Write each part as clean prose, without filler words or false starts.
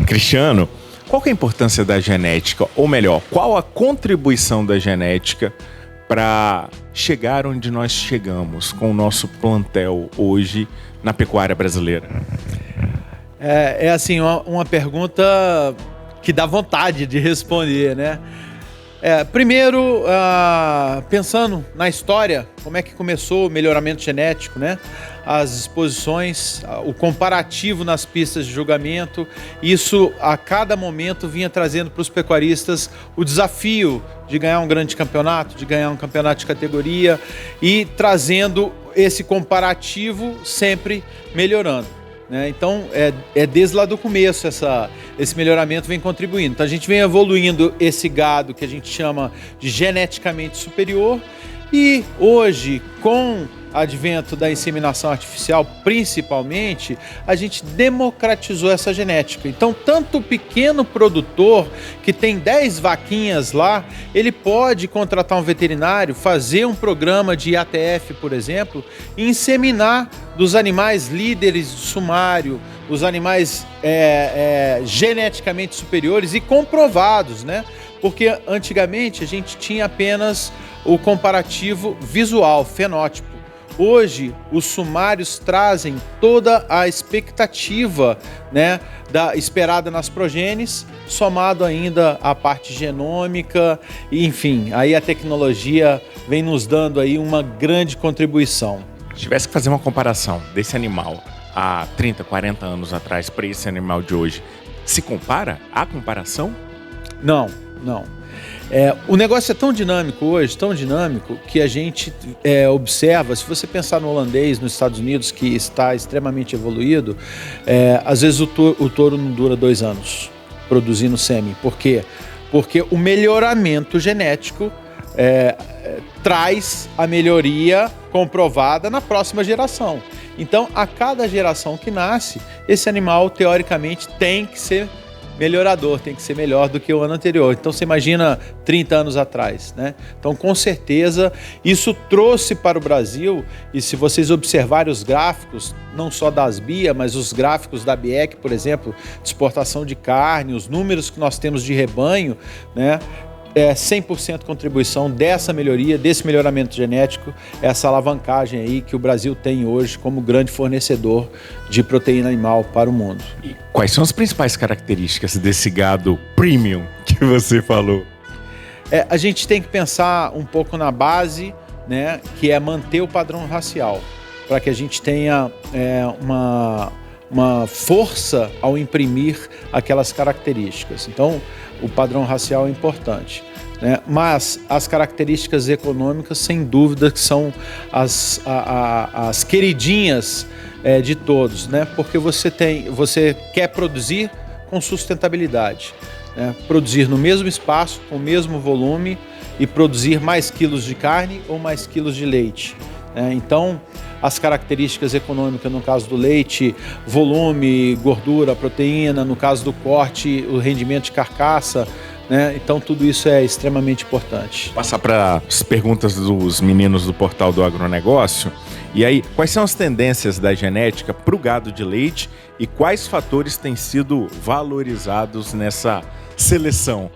Cristiano, qual que é a importância da genética? Ou melhor, qual a contribuição da genética para chegar onde nós chegamos com o nosso plantel hoje na pecuária brasileira? É assim, uma pergunta que dá vontade de responder, né? Primeiro, pensando na história, como é que começou o melhoramento genético, né? As exposições, o comparativo nas pistas de julgamento, isso a cada momento vinha trazendo para os pecuaristas o desafio de ganhar um grande campeonato, de ganhar um campeonato de categoria e trazendo esse comparativo sempre melhorando. Então, desde lá do começo esse melhoramento vem contribuindo. Então, a gente vem evoluindo esse gado que a gente chama de geneticamente superior e hoje, com o advento da inseminação artificial, principalmente, a gente democratizou essa genética. Então, tanto o pequeno produtor que tem 10 vaquinhas lá, ele pode contratar um veterinário, fazer um programa de ATF, por exemplo, e inseminar dos animais líderes do sumário, os animais geneticamente superiores e comprovados, né? Porque antigamente a gente tinha apenas o comparativo visual, fenótipo. Hoje, os sumários trazem toda a expectativa, né, esperada nas progenes, somado ainda à parte genômica, e, enfim, aí a tecnologia vem nos dando aí uma grande contribuição. Se tivesse que fazer uma comparação desse animal há 30, 40 anos atrás para esse animal de hoje, se compara? Há comparação? Não. O negócio é tão dinâmico hoje, tão dinâmico, que a gente observa, se você pensar no holandês, nos Estados Unidos, que está extremamente evoluído, às vezes o touro não dura 2 anos produzindo sêmen. Por quê? Porque o melhoramento genético traz a melhoria comprovada na próxima geração. Então, a cada geração que nasce, esse animal, teoricamente, tem que ser melhorador, tem que ser melhor do que o ano anterior. Então você imagina 30 anos atrás, né? Então com certeza isso trouxe para o Brasil, e se vocês observarem os gráficos, não só da Asbia, mas os gráficos da BIEC, por exemplo, de exportação de carne, os números que nós temos de rebanho, né? 100% contribuição dessa melhoria, desse melhoramento genético, essa alavancagem aí que o Brasil tem hoje como grande fornecedor de proteína animal para o mundo. E quais são as principais características desse gado premium que você falou? A gente tem que pensar um pouco na base, né, que é manter o padrão racial, para que a gente tenha uma força ao imprimir aquelas características. Então, o padrão racial é importante, né? Mas as características econômicas, sem dúvida, que são as queridinhas de todos, né? Porque você quer produzir com sustentabilidade, né? Produzir no mesmo espaço, com o mesmo volume e produzir mais quilos de carne ou mais quilos de leite. Então, as características econômicas, no caso do leite, volume, gordura, proteína, no caso do corte, o rendimento de carcaça, né? Então tudo isso é extremamente importante. Passar para as perguntas dos meninos do portal do agronegócio. E aí, quais são as tendências da genética para o gado de leite e quais fatores têm sido valorizados nessa seleção?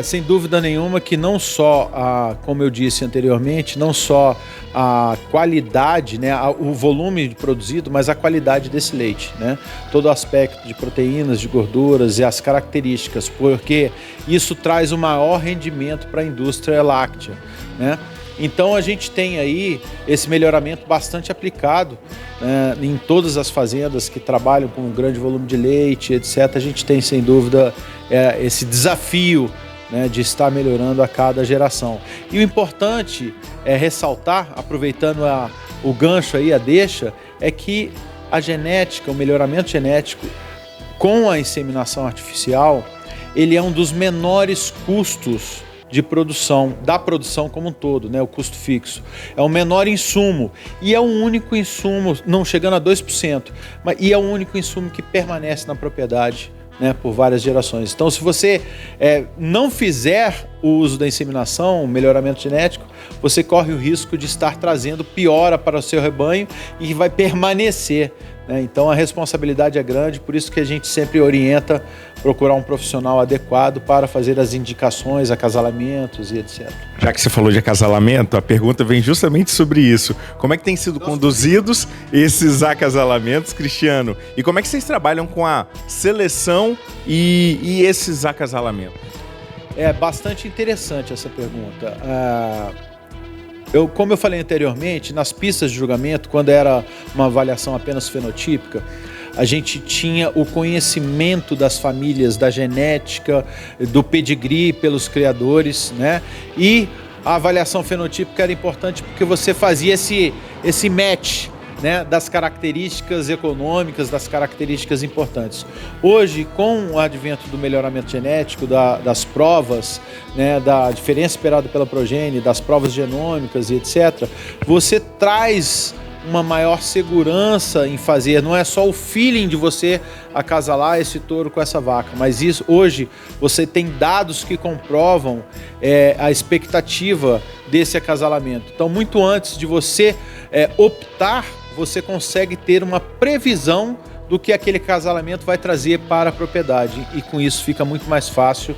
Sem dúvida nenhuma que não só, como eu disse anteriormente, não só a qualidade, né, o volume produzido, mas a qualidade desse leite, né? Todo o aspecto de proteínas, de gorduras e as características, porque isso traz o maior rendimento para a indústria láctea, né? Então a gente tem aí esse melhoramento bastante aplicado em todas as fazendas que trabalham com um grande volume de leite, etc. A gente tem sem dúvida esse desafio, né, de estar melhorando a cada geração. E o importante é ressaltar, aproveitando o gancho aí, a deixa, é que a genética, o melhoramento genético com a inseminação artificial, ele é um dos menores custos de produção, da produção como um todo, né, o custo fixo. É o menor insumo e é o único insumo, não chegando a 2%, e é o único insumo que permanece na propriedade, né, por várias gerações. Então, se você não fizer o uso da inseminação, o melhoramento genético, você corre o risco de estar trazendo piora para o seu rebanho e vai permanecer, né? Então a responsabilidade é grande, por isso que a gente sempre orienta procurar um profissional adequado para fazer as indicações, acasalamentos e etc. Já que você falou de acasalamento, a pergunta vem justamente sobre isso. Como é que têm sido conduzidos esses acasalamentos, Cristiano? E como é que vocês trabalham com a seleção e esses acasalamentos? É bastante interessante essa pergunta. Como eu falei anteriormente, nas pistas de julgamento, quando era uma avaliação apenas fenotípica, a gente tinha o conhecimento das famílias, da genética, do pedigree pelos criadores, né? E a avaliação fenotípica era importante porque você fazia esse match, né, das características econômicas, das características importantes. Hoje, com o advento do melhoramento genético, das provas, né, da diferença esperada pela progênie, das provas genômicas e etc., você traz uma maior segurança em fazer, não é só o feeling de você acasalar esse touro com essa vaca, mas isso hoje você tem dados que comprovam a expectativa desse acasalamento. Então, muito antes de você optar, você consegue ter uma previsão do que aquele acasalamento vai trazer para a propriedade, e com isso fica muito mais fácil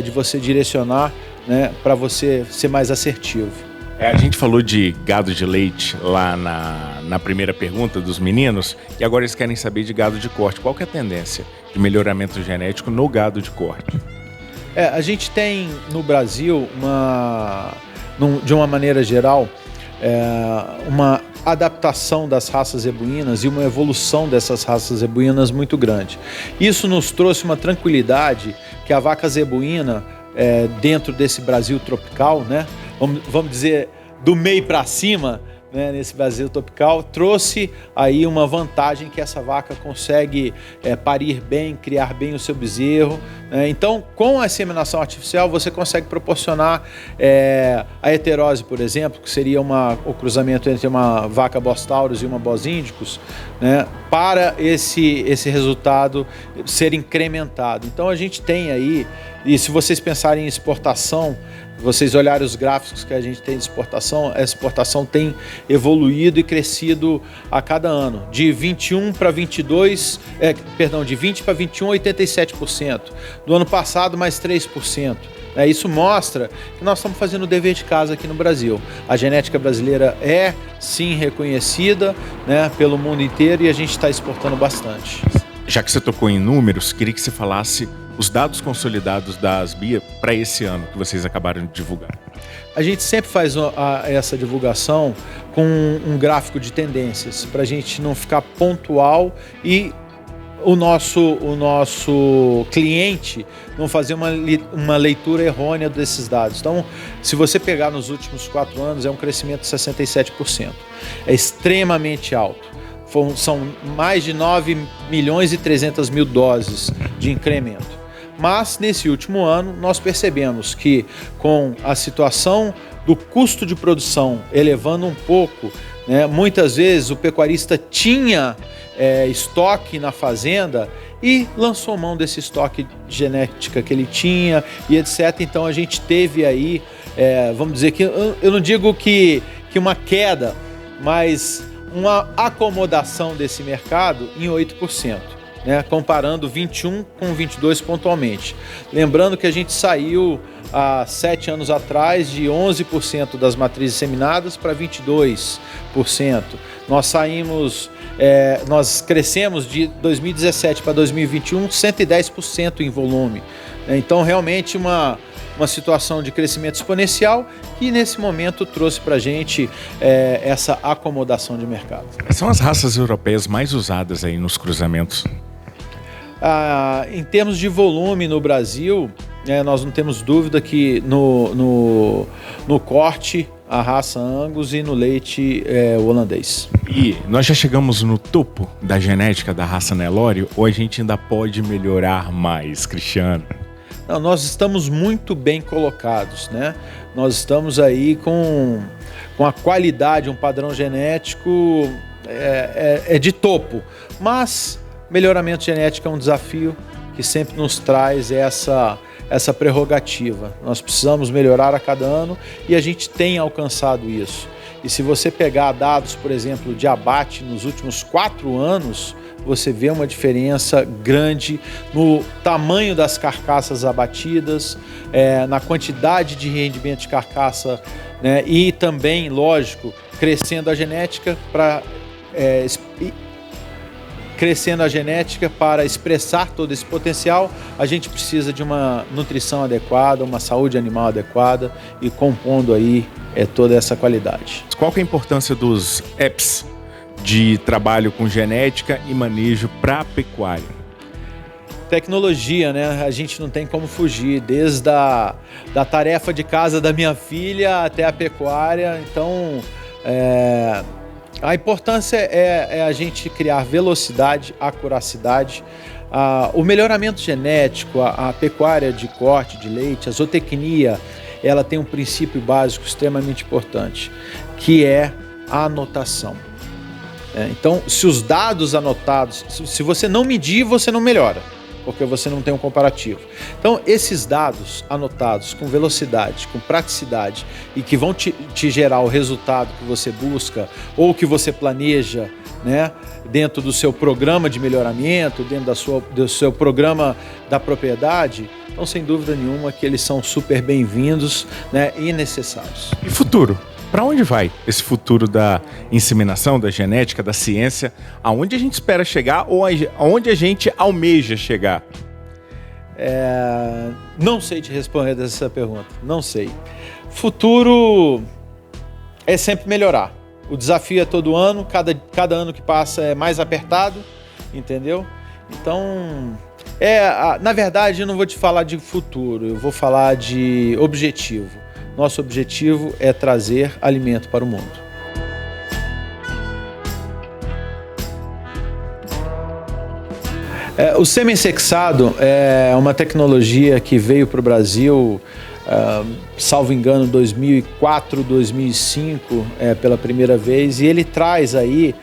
de você direcionar, né, para você ser mais assertivo. A gente falou de gado de leite lá na primeira pergunta dos meninos, e agora eles querem saber de gado de corte. Qual que é a tendência de melhoramento genético no gado de corte? A gente tem no Brasil, de uma maneira geral, uma adaptação das raças zebuínas e uma evolução dessas raças zebuínas muito grande. Isso nos trouxe uma tranquilidade que a vaca zebuína, dentro desse Brasil tropical, né, vamos dizer, do meio para cima, né, nesse Brasil tropical, trouxe aí uma vantagem que essa vaca consegue parir bem, criar bem o seu bezerro, né? Então, com a inseminação artificial, você consegue proporcionar a heterose, por exemplo, que seria o cruzamento entre uma vaca Bos taurus e uma Bos indicus, né, para esse resultado ser incrementado. Então, a gente tem aí, e se vocês pensarem em exportação, vocês olharem os gráficos que a gente tem de exportação, a exportação tem evoluído e crescido a cada ano. De 21 para 22, de 20 para 21, 87%. Do ano passado, mais 3%. Isso mostra que nós estamos fazendo o dever de casa aqui no Brasil. A genética brasileira é, sim, reconhecida, né, pelo mundo inteiro, e a gente está exportando bastante. Já que você tocou em números, queria que você falasse os dados consolidados da Asbia para esse ano que vocês acabaram de divulgar. A gente sempre faz essa divulgação com um gráfico de tendências, para a gente não ficar pontual e o nosso cliente não fazer uma leitura errônea desses dados. Então, se você pegar nos últimos 4 anos, é um crescimento de 67%. É extremamente alto. São mais de 9 milhões e 300 mil doses de incremento. Mas, nesse último ano, nós percebemos que, com a situação do custo de produção elevando um pouco, né, muitas vezes o pecuarista tinha estoque na fazenda e lançou mão desse estoque de genética que ele tinha e etc. Então, a gente teve aí, vamos dizer que, eu não digo que uma queda, mas uma acomodação desse mercado em 8%. Né, comparando 21 com 22 pontualmente. Lembrando que a gente saiu há 7 anos atrás de 11% das matrizes seminadas para 22%. Nós crescemos de 2017 para 2021 110% em volume. Então, realmente uma situação de crescimento exponencial que nesse momento trouxe para a gente essa acomodação de mercado. Quais são as raças europeias mais usadas aí nos cruzamentos? Em termos de volume no Brasil, nós não temos dúvida que no corte a raça Angus e no leite o holandês. E nós já chegamos no topo da genética da raça Nelore ou a gente ainda pode melhorar mais, Cristiano? Não, nós estamos muito bem colocados, né? Nós estamos aí com a qualidade, um padrão genético de topo, mas melhoramento genético é um desafio que sempre nos traz essa prerrogativa. Nós precisamos melhorar a cada ano e a gente tem alcançado isso. E se você pegar dados, por exemplo, de abate nos últimos 4 anos, você vê uma diferença grande no tamanho das carcaças abatidas, na quantidade de rendimento de carcaça, né? E também, lógico, crescendo a genética para expressar todo esse potencial, a gente precisa de uma nutrição adequada, uma saúde animal adequada e compondo aí toda essa qualidade. Qual que é a importância dos apps de trabalho com genética e manejo para a pecuária? Tecnologia, né? A gente não tem como fugir, desde da tarefa de casa da minha filha até a pecuária. Então, a importância é a gente criar velocidade, acuracidade, o melhoramento genético, a pecuária de corte, de leite, a zootecnia, ela tem um princípio básico extremamente importante, que é a anotação. Então, se os dados anotados, se você não medir, você não melhora, porque você não tem um comparativo. Então, esses dados anotados com velocidade, com praticidade e que vão te gerar o resultado que você busca ou que você planeja, né, dentro do seu programa de melhoramento, dentro do seu programa da propriedade, então, sem dúvida nenhuma, que eles são super bem-vindos, né, e necessários. E futuro? Para onde vai esse futuro da inseminação, da genética, da ciência? Aonde a gente espera chegar ou aonde a gente almeja chegar? Não sei te responder essa pergunta, não sei. Futuro é sempre melhorar. O desafio é todo ano, cada ano que passa é mais apertado, entendeu? Então, na verdade, eu não vou te falar de futuro, eu vou falar de objetivo. Nosso objetivo é trazer alimento para o mundo. O semi-sexado é uma tecnologia que veio para o Brasil, salvo engano, 2004, 2005, pela primeira vez, e ele traz aí,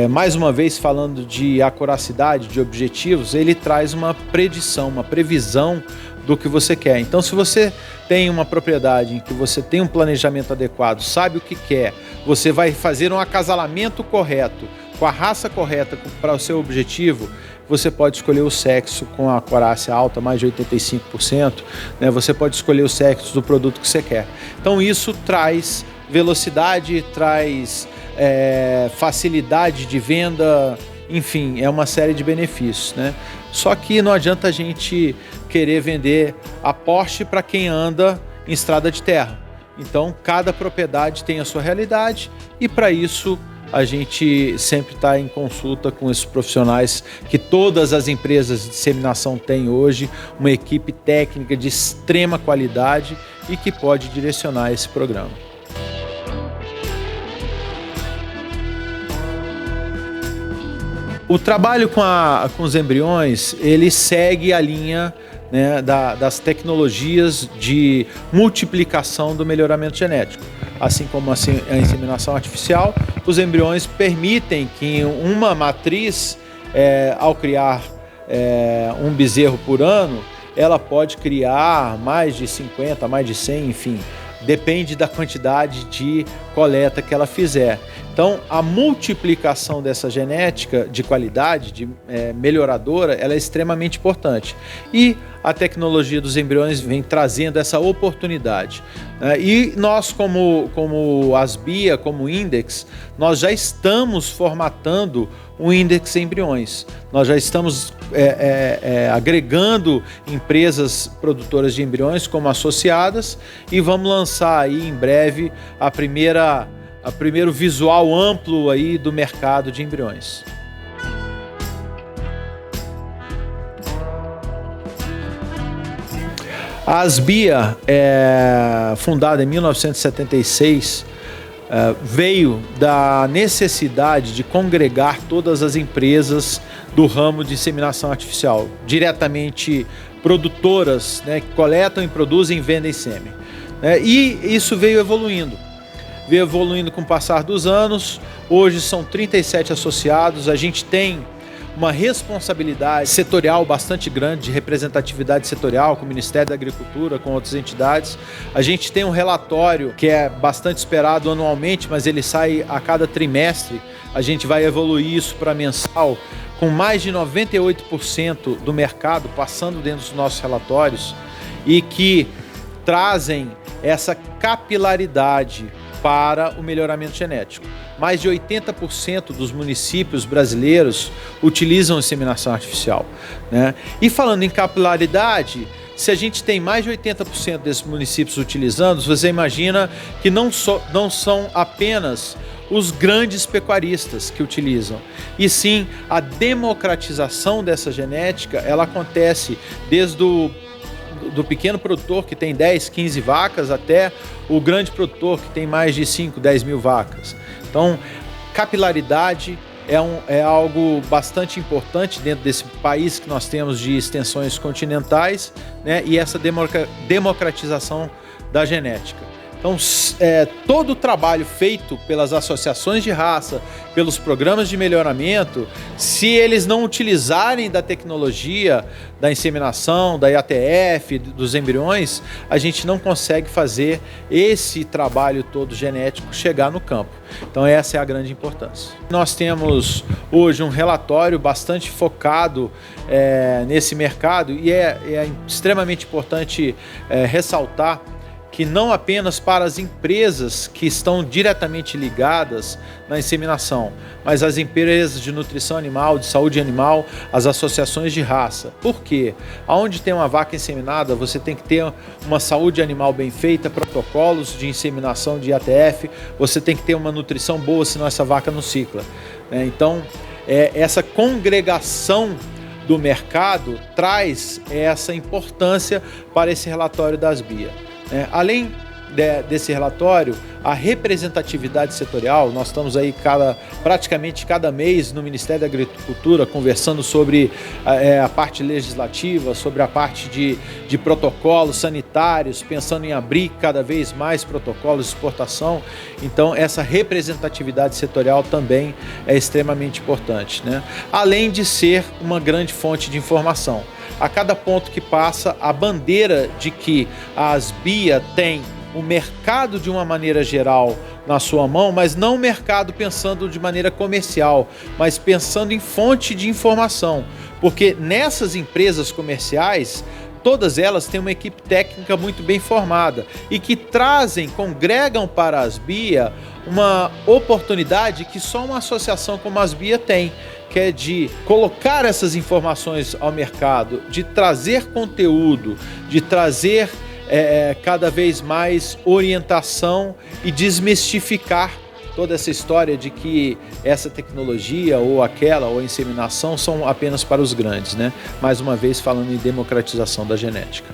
mais uma vez falando de acuracidade, de objetivos, ele traz uma predição, uma previsão do que você quer. Então, se você tem uma propriedade em que você tem um planejamento adequado, sabe o que quer, você vai fazer um acasalamento correto, com a raça correta para o seu objetivo, você pode escolher o sexo com a acurácia alta, mais de 85%, né? Você pode escolher o sexo do produto que você quer. Então, isso traz velocidade, traz facilidade de venda, enfim, é uma série de benefícios, né? Só que não adianta a gente querer vender a Porsche para quem anda em estrada de terra. Então, cada propriedade tem a sua realidade e, para isso, a gente sempre está em consulta com esses profissionais que todas as empresas de disseminação têm hoje, uma equipe técnica de extrema qualidade e que pode direcionar esse programa. O trabalho com os embriões, ele segue a linha, né, das tecnologias de multiplicação do melhoramento genético. Assim como a inseminação artificial, os embriões permitem que uma matriz, ao criar um bezerro por ano, ela pode criar mais de 50, mais de 100, enfim, depende da quantidade de coleta que ela fizer. Então, a multiplicação dessa genética de qualidade, melhoradora, ela é extremamente importante. E a tecnologia dos embriões vem trazendo essa oportunidade. E nós, como Asbia, como Index, nós já estamos formatando o Index Embriões. Nós já estamos agregando empresas produtoras de embriões como associadas e vamos lançar aí em breve a primeiro visual amplo aí do mercado de embriões. A Asbia, fundada em 1976, veio da necessidade de congregar todas as empresas do ramo de inseminação artificial, diretamente produtoras, né, que coletam e produzem e vendem sêmen. E isso veio evoluindo com o passar dos anos. Hoje são 37 associados, a gente tem uma responsabilidade setorial bastante grande, de representatividade setorial com o Ministério da Agricultura, com outras entidades. A gente tem um relatório que é bastante esperado anualmente, mas ele sai a cada trimestre. A gente vai evoluir isso para mensal, com mais de 98% do mercado passando dentro dos nossos relatórios e que trazem essa capilaridade para o melhoramento genético. Mais de 80% dos municípios brasileiros utilizam inseminação artificial, né? E falando em capilaridade, se a gente tem mais de 80% desses municípios utilizando, você imagina que não são apenas os grandes pecuaristas que utilizam, e sim a democratização dessa genética, ela acontece desde do pequeno produtor que tem 10, 15 vacas até o grande produtor que tem mais de 5, 10 mil vacas. Então, capilaridade é algo bastante importante dentro desse país que nós temos de extensões continentais, né? E essa democratização da genética. Então, todo o trabalho feito pelas associações de raça, pelos programas de melhoramento, se eles não utilizarem da tecnologia, da inseminação, da IATF, dos embriões, a gente não consegue fazer esse trabalho todo genético chegar no campo. Então, essa é a grande importância. Nós temos hoje um relatório bastante focado nesse mercado e é extremamente importante ressaltar que não apenas para as empresas que estão diretamente ligadas na inseminação, mas as empresas de nutrição animal, de saúde animal, as associações de raça. Por quê? Onde tem uma vaca inseminada, você tem que ter uma saúde animal bem feita, protocolos de inseminação de IATF, você tem que ter uma nutrição boa, senão essa vaca não cicla, né? Então, essa congregação do mercado traz essa importância para esse relatório das BIA. Além desse relatório, a representatividade setorial, nós estamos aí praticamente cada mês no Ministério da Agricultura conversando sobre a parte legislativa, sobre a parte de protocolos sanitários, pensando em abrir cada vez mais protocolos de exportação. Então, essa representatividade setorial também é extremamente importante, né? Além de ser uma grande fonte de informação. A cada ponto que passa, a bandeira de que a BIA tem o mercado de uma maneira geral na sua mão, mas não o mercado pensando de maneira comercial, mas pensando em fonte de informação. Porque nessas empresas comerciais, todas elas têm uma equipe técnica muito bem formada e que congregam para a BIA uma oportunidade que só uma associação como a BIA tem, que é de colocar essas informações ao mercado, de trazer conteúdo, de trazer cada vez mais orientação e desmistificar toda essa história de que essa tecnologia ou aquela ou a inseminação são apenas para os grandes, né? Mais uma vez falando em democratização da genética.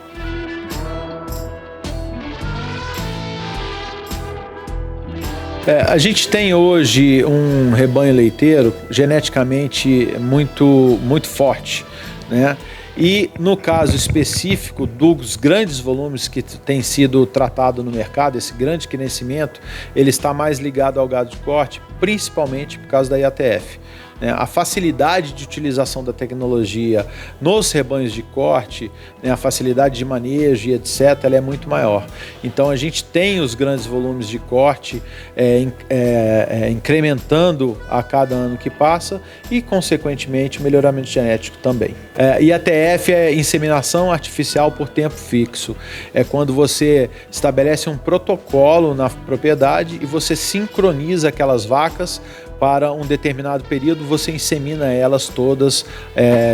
A gente tem hoje um rebanho leiteiro geneticamente muito forte, né? E no caso específico dos grandes volumes que tem sido tratado no mercado, esse grande crescimento, ele está mais ligado ao gado de corte, principalmente por causa da IATF. A facilidade de utilização da tecnologia nos rebanhos de corte, a facilidade de manejo e etc., ela é muito maior. Então a gente tem os grandes volumes de corte incrementando a cada ano que passa e, consequentemente, o melhoramento genético também. IATF é inseminação artificial por tempo fixo. É quando você estabelece um protocolo na propriedade e você sincroniza aquelas vacas para um determinado período, você insemina elas todas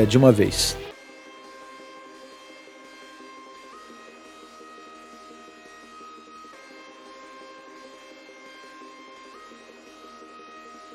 de uma vez.